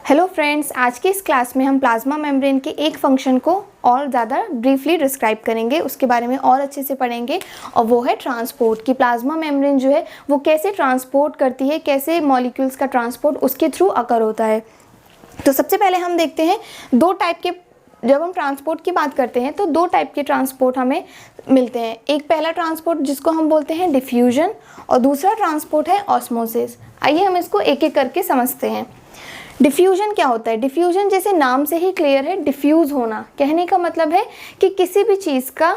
Hello friends, आज की इस क्लास में हम प्लाज्मा मेम्ब्रेन के एक फंक्शन को और ज़्यादा ब्रीफली डिस्क्राइब करेंगे, उसके बारे में और अच्छे से पढ़ेंगे और वो है ट्रांसपोर्ट। कि प्लाज्मा मेम्ब्रेन जो है वो कैसे ट्रांसपोर्ट करती है, कैसे मॉलिक्यूल्स का ट्रांसपोर्ट उसके थ्रू अकर होता है। तो सबसे पहले हम देखते हैं दो टाइप के, जब हम ट्रांसपोर्ट की बात करते हैं तो दो टाइप के ट्रांसपोर्ट हमें मिलते हैं। एक पहला ट्रांसपोर्ट जिसको हम बोलते हैं डिफ्यूजन और दूसरा ट्रांसपोर्ट है ऑस्मोसिस। आइए हम इसको एक एक करके समझते हैं। डिफ्यूजन क्या होता है? डिफ्यूजन जैसे नाम से ही क्लियर है, डिफ्यूज होना। कहने का मतलब है कि किसी भी चीज़ का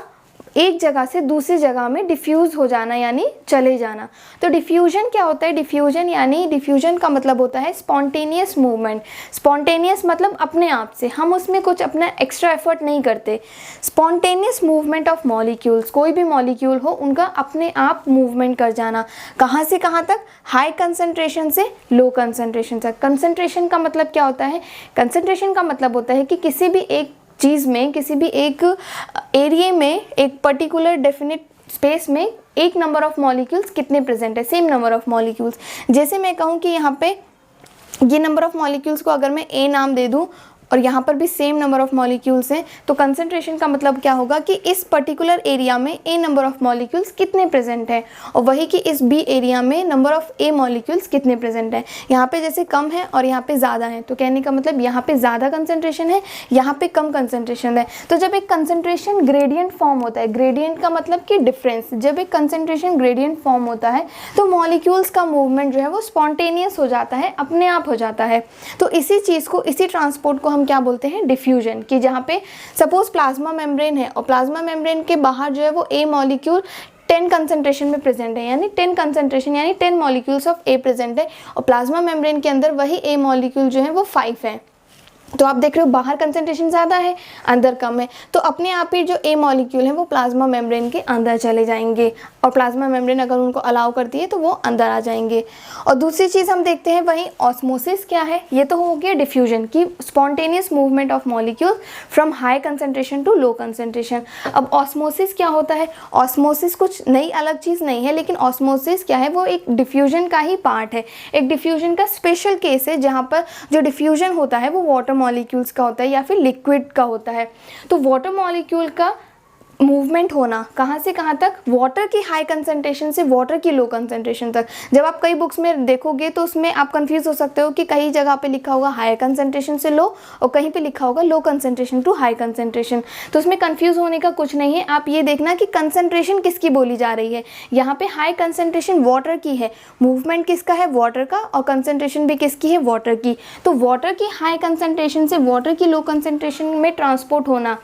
एक जगह से दूसरी जगह में डिफ्यूज हो जाना, यानी चले जाना। तो डिफ्यूजन क्या होता है? डिफ्यूजन का मतलब होता है स्पॉन्टेनियस मूवमेंट। स्पॉन्टेनियस मतलब अपने आप से, हम उसमें कुछ अपना एक्स्ट्रा एफर्ट नहीं करते। स्पॉन्टेनियस मूवमेंट ऑफ मॉलिक्यूल्स, कोई भी मॉलिक्यूल हो उनका अपने आप मूवमेंट कर जाना। कहाँ से कहाँ तक? हाई कंसंट्रेशन से लो कंसंट्रेशन तक। कंसंट्रेशन का मतलब क्या होता है? कंसंट्रेशन का मतलब होता है कि किसी भी एक चीज़ में, किसी भी एक एरिया में, एक पर्टिकुलर डेफिनेट स्पेस में एक नंबर ऑफ मॉलिक्यूल्स कितने प्रेजेंट है, सेम नंबर ऑफ मॉलिक्यूल्स। जैसे मैं कहूँ कि यहाँ पे ये नंबर ऑफ मॉलिक्यूल्स को अगर मैं ए नाम दे दूँ और यहाँ पर भी सेम नंबर ऑफ मॉलिक्यूल्स हैं, तो कंसंट्रेशन का मतलब क्या होगा कि इस पर्टिकुलर एरिया में ए नंबर ऑफ मॉलिक्यूल्स कितने प्रेजेंट हैं, और वही कि इस बी एरिया में नंबर ऑफ ए मॉलिक्यूल्स कितने प्रेजेंट हैं। यहाँ पे जैसे कम है और यहाँ पे ज़्यादा है, तो कहने का मतलब यहाँ पे ज़्यादा कंसंट्रेशन है, यहाँ पे कम कंसंट्रेशन है। तो जब एक कंसंट्रेशन ग्रेडियंट फॉर्म होता है, ग्रेडियंट का मतलब कि डिफरेंस, जब एक कंसंट्रेशन ग्रेडियंट फॉर्म होता है तो मॉलिक्यूल्स का मूवमेंट जो है वो स्पॉन्टेनियस हो जाता है, अपने आप हो जाता है। तो इसी चीज़ को, इसी ट्रांसपोर्ट को हम क्या बोलते हैं? डिफ्यूजन। कि जहाँ पे सपोज प्लाज्मा मेम्ब्रेन है और प्लाज्मा मेम्ब्रेन के बाहर जो है वो ए मॉलिक्यूल 10 कंसंट्रेशन में प्रेजेंट है, यानी 10 कंसंट्रेशन यानी 10 मॉलिक्यूल्स ऑफ ए प्रेजेंट है, और प्लाज्मा मेम्ब्रेन के अंदर वही ए मॉलिक्यूल जो है वो 5 है। तो आप देख रहे हो बाहर कंसंट्रेशन ज़्यादा है, अंदर कम है, तो अपने आप ही जो ए मॉलिक्यूल है वो प्लाज्मा मेम्ब्रेन के अंदर चले जाएंगे, और प्लाज्मा मेम्ब्रेन अगर उनको अलाउ करती है तो वो अंदर आ जाएंगे। और दूसरी चीज़ हम देखते हैं वहीं ऑस्मोसिस क्या है। ये तो हो गया डिफ्यूजन की spontaneous movement of molecule from high concentration to low concentration. अब ऑस्मोसिस क्या होता है? ऑस्मोसिस कुछ नई अलग चीज़ नहीं है, लेकिन ऑस्मोसिस क्या है? वो एक डिफ्यूजन का ही पार्ट है, एक डिफ्यूजन का स्पेशल केस है, जहाँ पर जो डिफ्यूजन होता है वो वाटर मॉलिक्यूल्स का होता है या फिर लिक्विड का होता है। तो वाटर मॉलिक्यूल का मूवमेंट होना कहाँ से कहाँ तक? वाटर की हाई कंसंट्रेशन से वाटर की लो कंसंट्रेशन तक। जब आप कई बुक्स में देखोगे तो उसमें आप कंफ्यूज हो सकते हो कि कहीं जगह पे लिखा होगा हाई कंसंट्रेशन से लो और कहीं पे लिखा होगा low concentration to high concentration. तो उसमें कंफ्यूज होने का कुछ नहीं है। आप ये देखना कि कंसंट्रेशन किसकी बोली जा रही है। यहाँ पे हाई कंसंट्रेशन वाटर की है, मूवमेंट किसका है? वाटर का, और कंसंट्रेशन भी किसकी है? वाटर की। तो वाटर की हाई कंसंट्रेशन से वाटर की लो कंसंट्रेशन में ट्रांसपोर्ट होना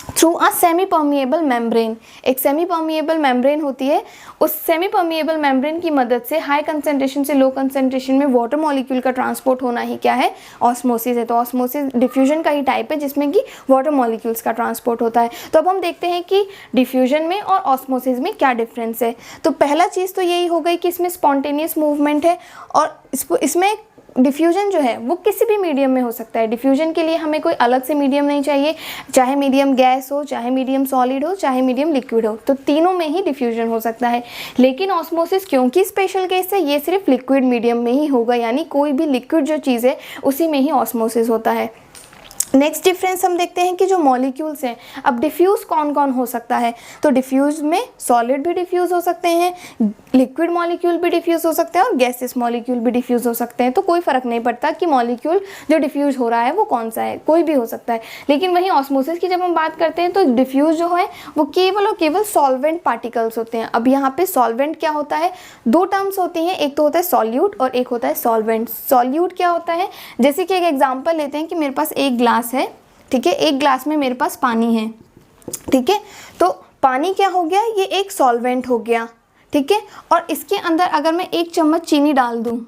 through a semi permeable membrane. एक सेमी परमिएबल मेम्ब्रेन होती है, उस सेमी परमिएबल मेम्ब्रेन की मदद से हाई कंसंट्रेशन से लो कंसंट्रेशन में वाटर मॉलिक्यूल का ट्रांसपोर्ट होना ही क्या है? ऑस्मोसिस है। तो ऑस्मोसिस डिफ्यूजन का ही टाइप है जिसमें कि वाटर मॉलिक्यूल्स का ट्रांसपोर्ट होता है। तो अब हम देखते हैं कि डिफ्यूजन में और ऑस्मोसिस में क्या डिफरेंस है। तो पहला चीज़ तो यही हो गई कि इसमें स्पॉन्टेनियस मूवमेंट है, और इसमें डिफ्यूजन जो है वो किसी भी मीडियम में हो सकता है। डिफ्यूजन के लिए हमें कोई अलग से मीडियम नहीं चाहिए, चाहे मीडियम गैस हो, चाहे मीडियम सॉलिड हो, चाहे मीडियम लिक्विड हो, तो तीनों में ही डिफ्यूजन हो सकता है। लेकिन ऑस्मोसिस क्योंकि स्पेशल केस है, ये सिर्फ लिक्विड मीडियम में ही होगा, यानी कोई भी लिक्विड जो चीज़ है उसी में ही ऑस्मोसिस होता है। नेक्स्ट डिफरेंस हम देखते हैं कि जो मॉलिक्यूल्स हैं, अब डिफ्यूज़ कौन कौन हो सकता है। तो डिफ्यूज़ में सॉलिड भी डिफ्यूज़ हो सकते हैं, लिक्विड मॉलिक्यूल भी डिफ्यूज़ हो सकते हैं, और गैसेस मॉलिक्यूल भी डिफ्यूज़ हो सकते हैं। तो कोई फ़र्क नहीं पड़ता कि मॉलिक्यूल जो डिफ्यूज़ हो रहा है वो कौन सा है, कोई भी हो सकता है। लेकिन वहीं ऑस्मोसिस की जब हम बात करते हैं तो डिफ्यूज़ जो है वो केवल और केवल सॉल्वेंट पार्टिकल्स होते हैं। अब यहाँ पे सॉल्वेंट क्या होता है? दो टर्म्स होती हैं, एक तो होता है सॉल्यूट और एक होता है सॉल्वेंट। सॉल्यूट क्या होता है? जैसे कि एक एग्जाम्पल लेते हैं कि मेरे पास एक ग्लास है, ठीक है, एक ग्लास में मेरे पास पानी है, ठीक है। तो पानी क्या हो गया? ये एक सॉल्वेंट हो गया, ठीक है। और इसके अंदर अगर मैं एक चम्मच चीनी डाल दूं,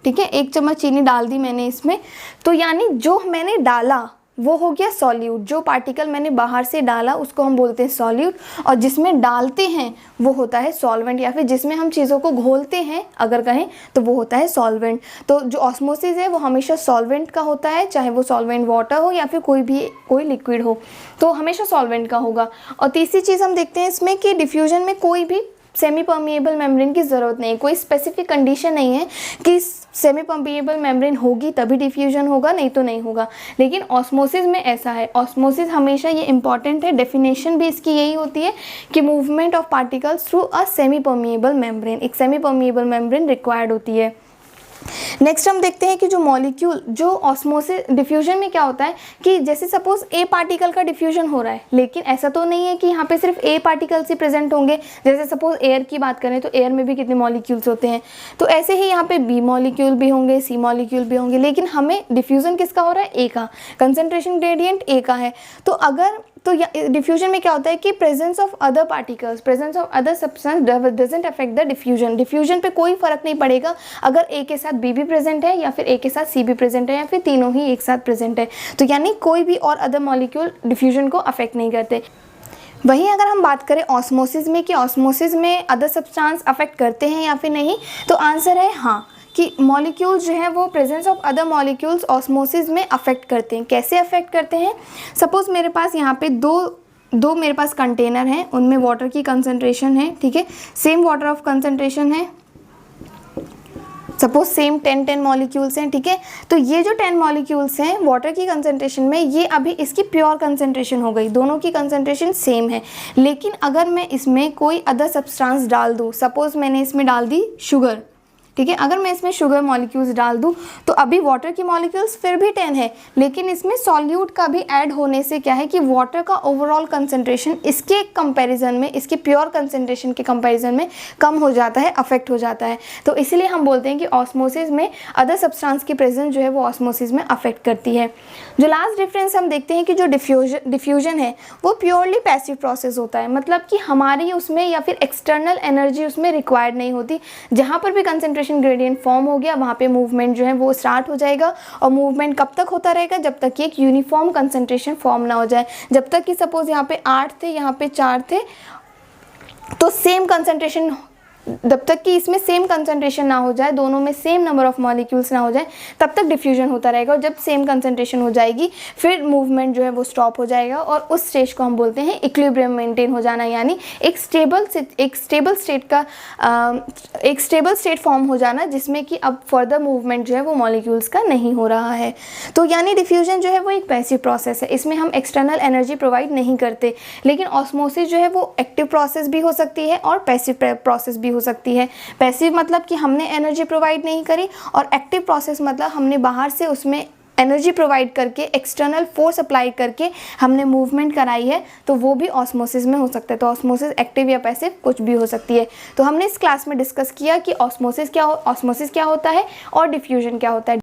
ठीक है, एक चम्मच चीनी डाल दी मैंने इसमें, तो यानी जो मैंने डाला वो हो गया सॉल्यूट। जो पार्टिकल मैंने बाहर से डाला उसको हम बोलते हैं सॉल्यूट, और जिसमें डालते हैं वो होता है सॉल्वेंट, या फिर जिसमें हम चीज़ों को घोलते हैं अगर कहें तो वो होता है सॉल्वेंट। तो जो ऑस्मोसिस है वो हमेशा सॉल्वेंट का होता है, चाहे वो सॉल्वेंट वाटर हो या फिर कोई लिक्विड हो, तो हमेशा सॉल्वेंट का होगा। और तीसरी चीज़ हम देखते हैं इसमें कि डिफ्यूजन में कोई भी सेमी परमिएबल मेम्ब्रेन की ज़रूरत नहीं है, कोई स्पेसिफिक कंडीशन नहीं है कि सेमी परमिएबल मेम्ब्रेन होगी तभी डिफ्यूजन होगा, नहीं तो नहीं होगा। लेकिन ऑस्मोसिस में ऐसा है, ऑस्मोसिस हमेशा ये इंपॉर्टेंट है, डेफिनेशन भी इसकी यही होती है कि movement of particles through a semi permeable membrane, एक सेमी परमिएबल मेम्ब्रेन रिक्वायर्ड होती है। नेक्स्ट हम देखते हैं कि जो मॉलिक्यूल, जो ऑस्मोसिस डिफ्यूजन में क्या होता है कि जैसे सपोज ए पार्टिकल का डिफ्यूजन हो रहा है, लेकिन ऐसा तो नहीं है कि यहाँ पे सिर्फ ए पार्टिकल्स ही प्रेजेंट होंगे। जैसे सपोज एयर की बात करें तो एयर में भी कितने मॉलिक्यूल्स होते हैं, तो ऐसे ही यहाँ पे बी मॉलिक्यूल भी होंगे, सी मॉलिक्यूल भी होंगे, लेकिन हमें डिफ्यूजन किसका हो रहा है, ए का, कंसंट्रेशन ग्रेडियंट ए का है। तो डिफ्यूजन में क्या होता है कि presence of other particles, presence of other substance doesn't affect the diffusion. Diffusion पे कोई फर्क नहीं पड़ेगा अगर ए के साथ बी भी प्रेजेंट है या फिर ए के साथ सी भी प्रेजेंट है या फिर तीनों ही एक साथ प्रेजेंट है, तो यानी कोई भी और अदर मॉलिक्यूल डिफ्यूजन को अफेक्ट नहीं करते। वहीं अगर हम बात करें ऑस्मोसिस में कि ऑस्मोसिस में अदर सब्सटेंस अफेक्ट करते हैं या फिर नहीं, तो आंसर है हाँ, कि मॉलिक्यूल्स जो है वो presence of other molecules osmosis में अफेक्ट करते हैं। कैसे अफेक्ट करते हैं, सपोज मेरे पास यहाँ पे दो मेरे पास कंटेनर हैं, उनमें वाटर की कंसंट्रेशन है, ठीक है, सेम वाटर ऑफ कंसंट्रेशन है, सपोज सेम 10 मॉलिक्यूल्स हैं, ठीक है। तो ये जो 10 मॉलिक्यूल्स हैं वाटर की कंसंट्रेशन में, ये अभी इसकी प्योर कंसंट्रेशन हो गई, दोनों की कंसंट्रेशन सेम है। लेकिन अगर मैं इसमें कोई अदर सब्सटेंस डाल दूँ, सपोज मैंने इसमें डाल दी शुगर, ठीक है, अगर मैं इसमें शुगर मॉलिक्यूल्स डाल दूं तो अभी वाटर की मॉलिक्यूल्स फिर भी 10 है, लेकिन इसमें सॉल्यूट का भी ऐड होने से क्या है कि वाटर का ओवरऑल कंसंट्रेशन इसके कंपैरिजन में, इसके प्योर कंसंट्रेशन के कंपैरिजन में कम हो जाता है, अफेक्ट हो जाता है। तो इसीलिए हम बोलते हैं कि ऑस्मोसिस में अदर सब्सटेंस की प्रेजेंस जो है वो ऑस्मोसिस में अफेक्ट करती है। जो लास्ट डिफरेंस हम देखते हैं कि जो डिफ्यूजन है वो प्योरली पैसिव प्रोसेस होता है, मतलब कि हमारी उसमें या फिर एक्सटर्नल एनर्जी उसमें रिक्वायर्ड नहीं होती। जहाँ पर भी कंसंट्रेशन ग्रेडियंट फॉर्म हो गया वहाँ पे मूवमेंट जो है वो स्टार्ट हो जाएगा, और मूवमेंट कब तक होता रहेगा, जब तक कि एक यूनिफॉर्म कंसंट्रेशन फॉर्म ना हो जाए। जब तक कि सपोज यहाँ पे 8 थे, यहाँ पे 4 थे, तो सेम कंसंट्रेशन, जब तक कि इसमें सेम कंसंट्रेशन ना हो जाए, दोनों में सेम नंबर ऑफ मॉलिक्यूल्स ना हो जाए, तब तक डिफ्यूजन होता रहेगा। और जब सेम कंसंट्रेशन हो जाएगी फिर मूवमेंट जो है वो स्टॉप हो जाएगा, और उस स्टेज को हम बोलते हैं इक्विलिब्रियम मेंटेन हो जाना, यानी एक स्टेबल स्टेट फॉर्म हो जाना, जिसमें कि अब फर्दर मूवमेंट जो है वो मॉलिक्यूल्स का नहीं हो रहा है। तो यानी डिफ्यूजन जो है वो एक पैसिव प्रोसेस है, इसमें हम एक्सटर्नल एनर्जी प्रोवाइड नहीं करते। लेकिन ऑस्मोसिस जो है वो एक्टिव प्रोसेस भी हो सकती है और पैसिव प्रोसेस भी हो सकती है। पैसिव मतलब कि हमने एनर्जी प्रोवाइड नहीं करी, और एक्टिव प्रोसेस मतलब हमने बाहर से उसमें एनर्जी प्रोवाइड करके, एक्सटर्नल फोर्स अप्लाई करके हमने मूवमेंट कराई है, तो वो भी ऑस्मोसिस में हो सकता है। तो ऑस्मोसिस एक्टिव या पैसिव कुछ भी हो सकती है। तो हमने इस क्लास में डिस्कस किया कि ऑस्मोसिस क्या होता है और डिफ्यूजन क्या होता है।